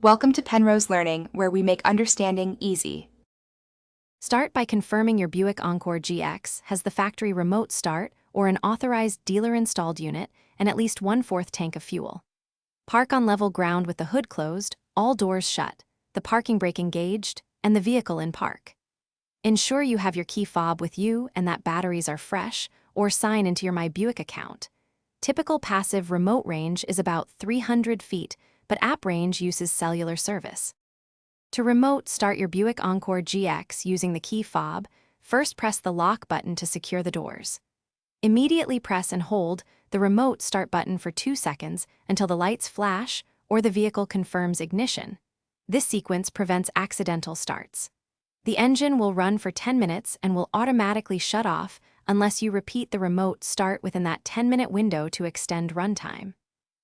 Welcome to Penrose Learning, where we make understanding easy. Start by confirming your Buick Encore GX has the factory remote start or an authorized dealer-installed unit and at least 1/4 tank of fuel. Park on level ground with the hood closed, all doors shut, the parking brake engaged, and the vehicle in park. Ensure you have your key fob with you and that batteries are fresh, or sign into your My Buick account. Typical passive remote range is about 300 feet, but app range uses cellular service. To remote start your Buick Encore GX using the key fob, first press the lock button to secure the doors. Immediately press and hold the remote start button for 2 seconds until the lights flash or the vehicle confirms ignition. This sequence prevents accidental starts. The engine will run for 10 minutes and will automatically shut off unless you repeat the remote start within that 10-minute window to extend runtime.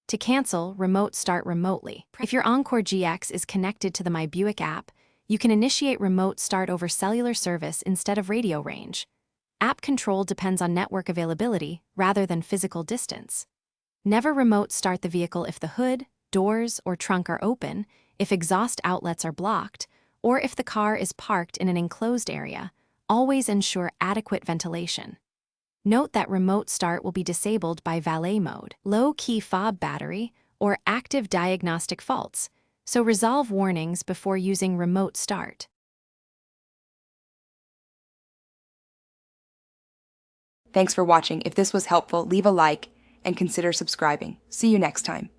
To cancel, remote start remotely. If your Encore GX is connected to the My Buick app, you can initiate remote start over cellular service instead of radio range. App control depends on network availability rather than physical distance. Never remote start the vehicle if the hood, doors, or trunk are open, if exhaust outlets are blocked, or if the car is parked in an enclosed area. Always ensure adequate ventilation. Note that remote start will be disabled by valet mode, low key fob battery, or active diagnostic faults, so resolve warnings before using remote start. Thanks for watching. If this was helpful, leave a like and consider subscribing. See you next time.